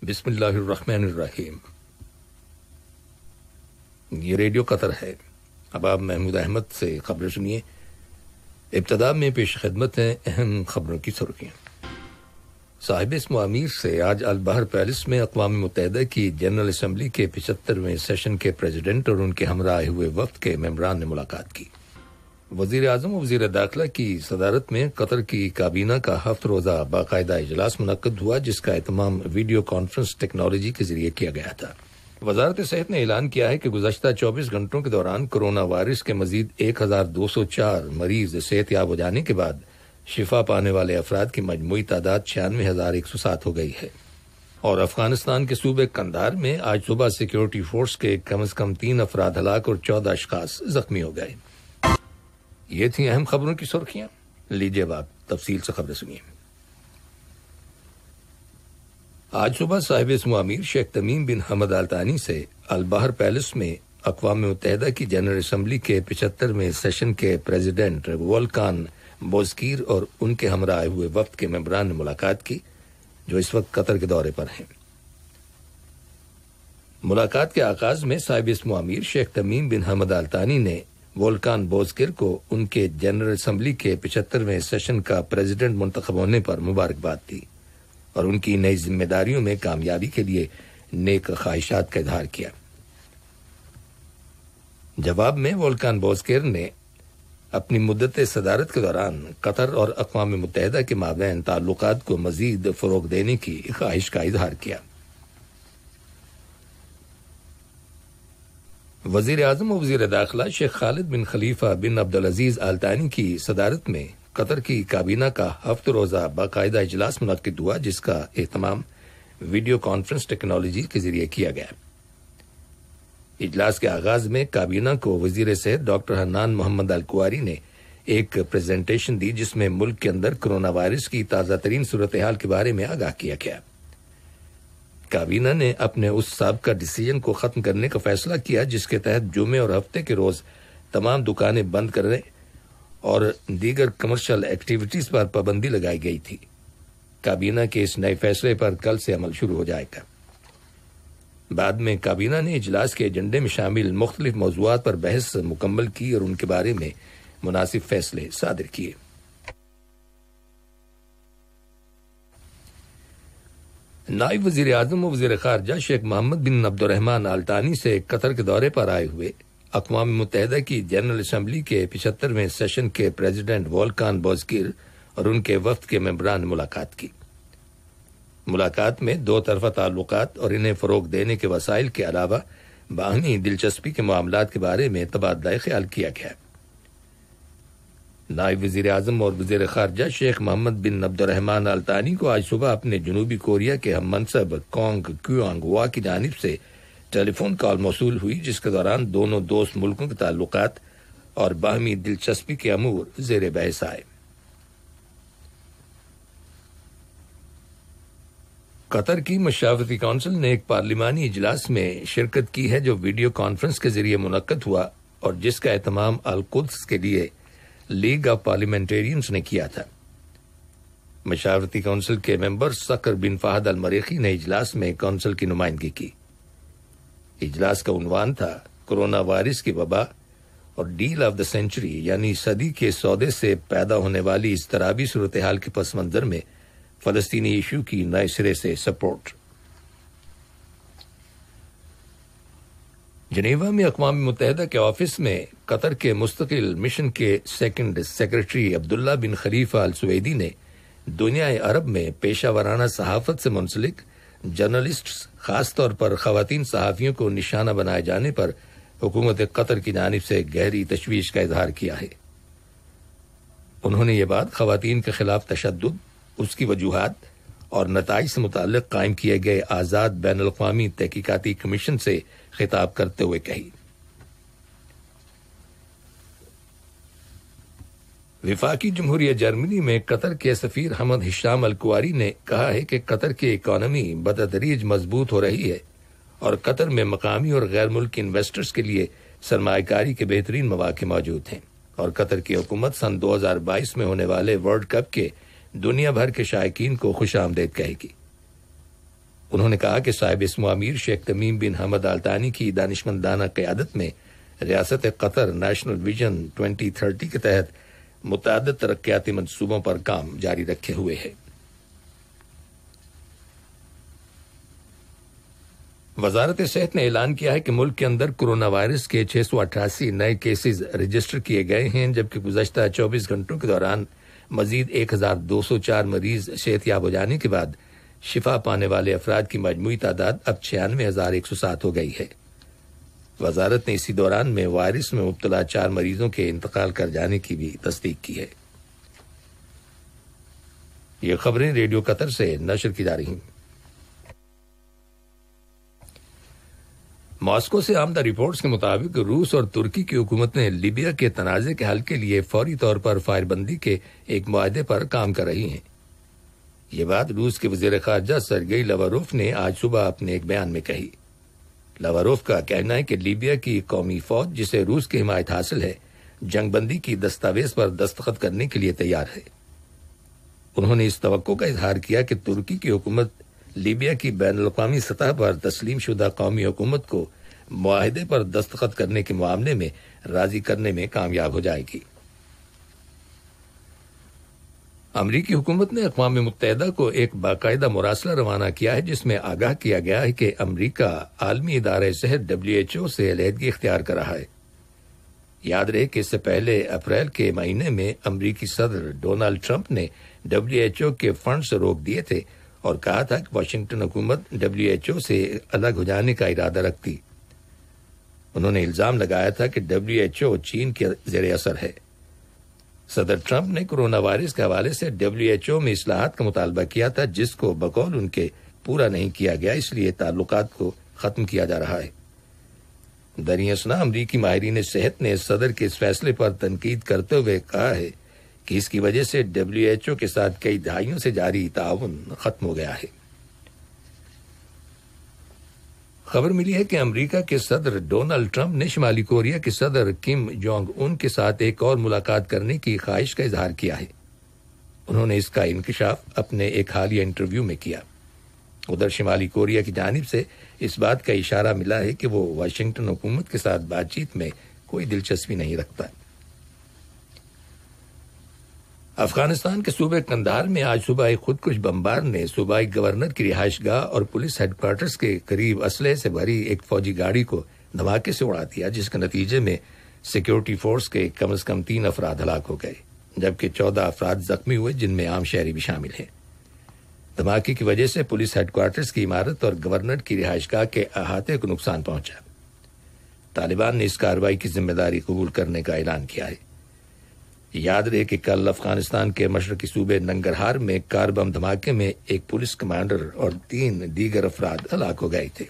بسم اللہ الرحمن الرحیم۔ یہ ریڈیو قطر ہے۔ اب آپ محمود احمد سے خبریں سنیے۔ ابتدا میں پیش خدمت ہیں اہم خبروں کی سرخیاں۔ صاحب اسم امیر سے آج البحر پیلس میں اقوام متحدہ کی جنرل اسمبلی کے 75ویں سیشن کے پریزیڈنٹ اور ان کے ہمراہ ہوئے وفد کے ممبران نے ملاقات کی۔ وزیر اعظم و وزیر داخلہ کی صدارت میں قطر کی کابینہ کا 7 روزہ باقاعدہ اجلاس منعقد ہوا، جس کا اہتمام ویڈیو کانفرنس ٹیکنالوجی کے ذریعے کیا گیا تھا۔ وزارت صحت نے اعلان کیا ہے کہ گزشتہ 24 گھنٹوں کے دوران کورونا وائرس کے مزید 1204 مریض صحت یاب ہو جانے کے بعد شفا پانے والے افراد کی مجموعی تعداد 96,107 ہو گئی ہے۔ اور افغانستان کے صوبے قندھار میں آج صبح سیکیورٹی فورس کے کم از کم 3 افراد ہلاک اور 14 اشخاص زخمی ہو گئے۔ یہ تھیں اہم خبروں کی سرخیاں۔ لیجیے اب آپ تفصیل سے خبریں سنیے۔ آج صبح صاحب اسم امیر شیخ تمیم بن حمد آل ثانی سے البحر پیلس میں اقوام متحدہ کی جنرل اسمبلی کے 75ویں سیشن کے پریزیڈنٹ وولکان بوزکیر اور ان کے ہمراہ ہوئے وفد کے ممبران نے ملاقات کی، جو اس وقت قطر کے دورے پر ہیں۔ ملاقات کے آغاز میں صاحب اسم امیر شیخ تمیم بن حمد آل ثانی نے وولکان بوزکیر کو ان کے جنرل اسمبلی کے 75ویں سیشن کا پریزیڈنٹ منتخب ہونے پر مبارکباد دی اور ان کی نئی ذمہ داریوں میں کامیابی کے لیے نیک خواہشات کا اظہار کیا۔ جواب میں وولکان بوزکیر نے اپنی مدت صدارت کے دوران قطر اور اقوام متحدہ کے مابین تعلقات کو مزید فروغ دینے کی خواہش کا اظہار کیا۔ وزیر اعظم و وزیر داخلہ شیخ خالد بن خلیفہ بن عبدالعزیز آل ثانی کی صدارت میں قطر کی کابینہ کا 7 روزہ باقاعدہ اجلاس منعقد ہوا، جس کا اہتمام ویڈیو کانفرنس ٹیکنالوجی کے ذریعے کیا گیا۔ اجلاس کے آغاز میں کابینہ کو وزیر صحت ڈاکٹر حنان محمد الکواری نے ایک پریزنٹیشن دی، جس میں ملک کے اندر کورونا وائرس کی تازہ ترین صورتحال کے بارے میں آگاہ کیا گیا۔ کابینہ نے اپنے اس سابقہ ڈیسیژن کو ختم کرنے کا فیصلہ کیا، جس کے تحت جمعے اور ہفتے کے روز تمام دکانیں بند کرنے اور دیگر کمرشل ایکٹیویٹیز پر پابندی لگائی گئی تھی۔ کابینہ کے اس نئے فیصلے پر کل سے عمل شروع ہو جائے گا۔ بعد میں کابینہ نے اجلاس کے ایجنڈے میں شامل مختلف موضوعات پر بحث مکمل کی اور ان کے بارے میں مناسب فیصلے صادر کیے۔ نائب وزیر اعظم و وزیر خارجہ شیخ محمد بن عبد الرحمن آل ثانی سے قطر کے دورے پر آئے ہوئے اقوام متحدہ کی جنرل اسمبلی کے 75ویں سیشن کے پریزیڈنٹ وولکان بوزکیر اور ان کے وفد کے ممبران نے ملاقات کی۔ ملاقات میں 2 طرفہ تعلقات اور انہیں فروغ دینے کے وسائل کے علاوہ باہمی دلچسپی کے معاملات کے بارے میں تبادلہ خیال کیا گیا۔ نائب وزیر اعظم اور وزیر خارجہ شیخ محمد بن عبد الرحمن آل ثانی کو آج صبح اپنے جنوبی کوریا کے ہم منصب کونگ کیونگ وا کی جانب سے ٹیلی فون کال موصول ہوئی، جس کے دوران دونوں دوست ملکوں کے تعلقات اور باہمی دلچسپی کے امور زیر بحث آئے۔ قطر کی مشاورتی کونسل نے ایک پارلیمانی اجلاس میں شرکت کی ہے، جو ویڈیو کانفرنس کے ذریعے منعقد ہوا اور جس کا اہتمام القدس کے لیے لیگ آف پارلیمنٹیرینز نے کیا تھا۔ مشاورتی کونسل کے ممبر سکر بن فہد المریخی نے اجلاس میں کونسل کی نمائندگی کی۔ اجلاس کا عنوان تھا کورونا وائرس کی وبا اور ڈیل آف دا سینچری، یعنی صدی کے سودے سے پیدا ہونے والی اضطرابی صورتحال کے پس منظر میں فلسطینی ایشو کی نئے سرے سے سپورٹ۔ جنیوا میں اقوام متحدہ کے آفس میں قطر کے مستقل مشن کے 2 سیکرٹری عبداللہ بن خلیفہ السویدی نے دنیا عرب میں پیشہ ورانہ صحافت سے منسلک جرنلسٹس، خاص طور پر خواتین صحافیوں کو نشانہ بنائے جانے پر حکومت قطر کی جانب سے گہری تشویش کا اظہار کیا ہے۔ انہوں نے یہ بات خواتین کے خلاف تشدد، اس کی وجوہات اور نتائج سے متعلق قائم کیے گئے آزاد بین الاقوامی تحقیقاتی کمیشن سے خطاب کرتے ہوئے کہی۔ وفاقی جمہوریہ جرمنی میں قطر کے سفیر حمد ہشام الکواری نے کہا ہے کہ قطر کی اکانومی بتدریج مضبوط ہو رہی ہے اور قطر میں مقامی اور غیر ملکی انویسٹرز کے لیے سرمایہ کاری کے بہترین مواقع موجود ہیں، اور قطر کی حکومت سن 2022 میں ہونے والے ورلڈ کپ کے دنیا بھر کے شائقین کو خوش آمدید کہے گی۔ انہوں نے کہا کہ صاحب اسمو امیر شیخ تمیم بن حمد آل ثانی کی دانشمندانہ قیادت میں ریاست قطر نیشنل ویژن 2030 کے تحت متعدد ترقیاتی منصوبوں پر کام جاری رکھے ہوئے ہے۔ وزارت صحت نے اعلان کیا ہے کہ ملک کے اندر کورونا وائرس کے 688 نئے کیسز رجسٹر کیے گئے ہیں، جبکہ گزشتہ 24 گھنٹوں کے دوران مزید 1204 مریض صحت یاب ہو جانے کے بعد شفا پانے والے افراد کی مجموعی تعداد اب 96,107 ہو گئی ہے۔ وزارت نے اسی دوران میں وائرس میں مبتلا 4 مریضوں کے انتقال کر جانے کی بھی تصدیق کی ہے۔ یہ خبریں ریڈیو قطر سے نشر کی جا رہی ہیں۔ ماسکو سے آمدہ رپورٹس کے مطابق روس اور ترکی کی حکومت نے لیبیا کے تنازع کے حل کے لیے فوری طور پر فائر بندی کے ایک معاہدے پر کام کر رہی ہیں۔ یہ بات روس کے وزیر خارجہ سرگئی لاواروف نے آج صبح اپنے ایک بیان میں کہی۔ لاواروف کا کہنا ہے کہ لیبیا کی قومی فوج، جسے روس کی حمایت حاصل ہے، جنگ بندی کی دستاویز پر دستخط کرنے کے لیے تیار ہے۔ انہوں نے اس توقع کا اظہار کیا کہ ترکی کی حکومت لیبیا کی بین الاقوامی سطح پر تسلیم شدہ قومی حکومت کو معاہدے پر دستخط کرنے کے معاملے میں راضی کرنے میں کامیاب ہو جائے گی۔ امریکی حکومت نے اقوام متحدہ کو ایک باقاعدہ مراسلہ روانہ کیا ہے، جس میں آگاہ کیا گیا ہے کہ امریکہ عالمی ادارہ صحت WHO سے علیحدگی اختیار کر رہا ہے۔ یاد رہے کہ اس سے پہلے اپریل کے مہینے میں امریکی صدر ڈونلڈ ٹرمپ نے WHO کے فنڈ سے روک دیے تھے اور کہا تھا کہ واشنگٹن حکومت WHO سے الگ ہو جانے کا ارادہ رکھتی۔ انہوں نے الزام لگایا تھا کہ WHO چین کے زیر اثر ہے۔ صدر ٹرمپ نے کورونا وائرس کے حوالے سے WHO میں اصلاحات کا مطالبہ کیا تھا، جس کو بقول ان کے پورا نہیں کیا گیا، اس لیے تعلقات کو ختم کیا جا رہا ہے۔ دریں اثنا امریکی ماہرین صحت نے صدر کے اس فیصلے پر تنقید کرتے ہوئے کہا ہے کہ اس کی وجہ سے WHO کے ساتھ کئی دہائیوں سے جاری تعاون ختم ہو گیا ہے۔ خبر ملی ہے کہ امریکہ کے صدر ڈونلڈ ٹرمپ نے شمالی کوریا کے صدر کم جونگ ان کے ساتھ ایک اور ملاقات کرنے کی خواہش کا اظہار کیا ہے۔ انہوں نے اس کا انکشاف اپنے ایک حالیہ انٹرویو میں کیا۔ ادھر شمالی کوریا کی جانب سے اس بات کا اشارہ ملا ہے کہ وہ واشنگٹن حکومت کے ساتھ بات چیت میں کوئی دلچسپی نہیں رکھتا۔ افغانستان کے صوبے قندھار میں آج صبح ایک خودکش بمبار نے صوبائی گورنر کی رہائش گاہ اور پولیس ہیڈ کوارٹرز کے قریب اسلحے سے بھری ایک فوجی گاڑی کو دھماکے سے اڑا دیا، جس کے نتیجے میں سیکیورٹی فورس کے کم از کم 3 افراد ہلاک ہو گئے، جبکہ 14 افراد زخمی ہوئے، جن میں عام شہری بھی شامل ہیں۔ دھماکے کی وجہ سے پولیس ہیڈ کوارٹرز کی عمارت اور گورنر کی رہائش گاہ کے احاطے کو نقصان پہنچا۔ طالبان نے اس کارروائی کی ذمہ داری قبول کرنے کا اعلان کیا ہے۔ یاد رہے کہ کل افغانستان کے مشرقی صوبے ننگرہار میں کار بم دھماکے میں ایک پولیس کمانڈر اور 3 دیگر افراد ہلاک ہو گئے تھے۔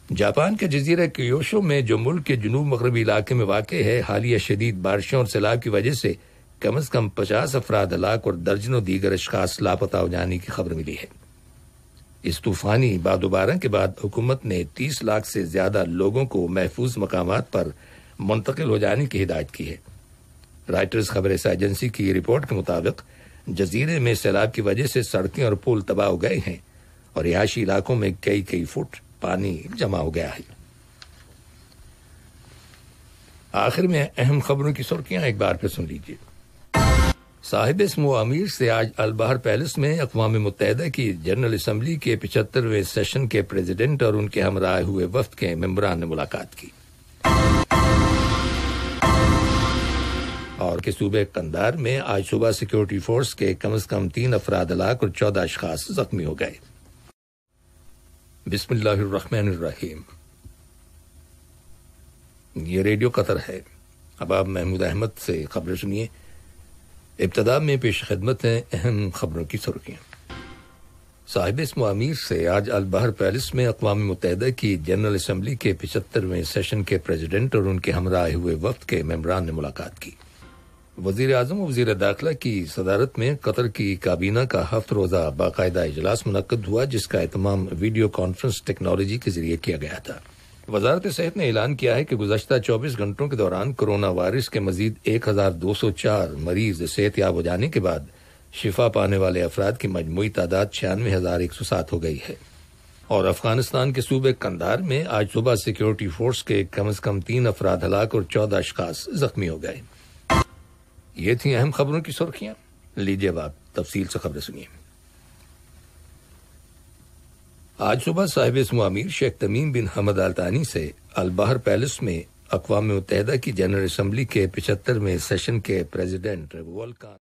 جاپان کے جزیرہ کیوشو میں، جو ملک کے جنوب مغربی علاقے میں واقع ہے، حالیہ شدید بارشوں اور سیلاب کی وجہ سے کم از کم 50 افراد ہلاک اور درجنوں دیگر اشخاص لاپتہ ہو جانے کی خبر ملی ہے۔ اس طوفانی باد و باران کے بعد حکومت نے 30 لاکھ سے زیادہ لوگوں کو محفوظ مقامات پر منتقل ہو جانے کی ہدایت کی ہے۔ رائٹرز خبر رساں ایجنسی کی رپورٹ کے مطابق جزیرے میں سیلاب کی وجہ سے سڑکیں اور پل تباہ ہو گئے ہیں اور رہائشی علاقوں میں کئی فٹ پانی جمع ہو گیا ہے۔ آخر میں اہم خبروں کی سرخیاں ایک بار پھر سن لیجیے۔ صاحب اسمو امیر سے آج البہر پیلس میں اقوام متحدہ کی جنرل اسمبلی کے 75ویں سیشن کے پریزیڈنٹ اور ان کے ہمراہ ہوئے وفد کے ممبران نے ملاقات کی، اور کہ صوبے قندھار میں آج صبح سیکیورٹی فورس کے کم از کم 3 افراد ہلاک اور 14 اشخاص زخمی ہو گئے۔ بسم اللہ الرحمن الرحیم۔ یہ ریڈیو قطر ہے۔ اب آپ محمود احمد سے خبریں سنیے۔ ابتدا میں پیش خدمت ہیں اہم خبروں کی سرخیاں۔ صاحب اسمو امیر سے آج البہر پیلس میں اقوام متحدہ کی جنرل اسمبلی کے 75ویں سیشن کے پریزیڈنٹ اور ان کے ہمراہ ہوئے وفد کے ممبران نے ملاقات کی۔ وزیر اعظم و وزیر داخلہ کی صدارت میں قطر کی کابینہ کا 7 روزہ باقاعدہ اجلاس منعقد ہوا، جس کا اہتمام ویڈیو کانفرنس ٹیکنالوجی کے ذریعے کیا گیا تھا۔ وزارت صحت نے اعلان کیا ہے کہ گزشتہ 24 گھنٹوں کے دوران کورونا وائرس کے مزید 1204 مریض صحت یاب ہو جانے کے بعد شفا پانے والے افراد کی مجموعی تعداد 96,107 ہو گئی ہے، اور افغانستان کے صوبے قندھار میں آج صبح سیکیورٹی فورس کے کم از کم 3 افراد ہلاک اور 14 اشخاص زخمی ہو گئے۔ یہ تھیں اہم خبروں کی سرخیاں، لیجیے اب آپ تفصیل سے خبریں سنیے۔ آج صبح صاحب اسم امیر شیخ تمیم بن حمد آل ثانی سے البحر پیلس میں اقوام متحدہ کی جنرل اسمبلی کے 75ویں سیشن کے پریزیڈنٹ ولکان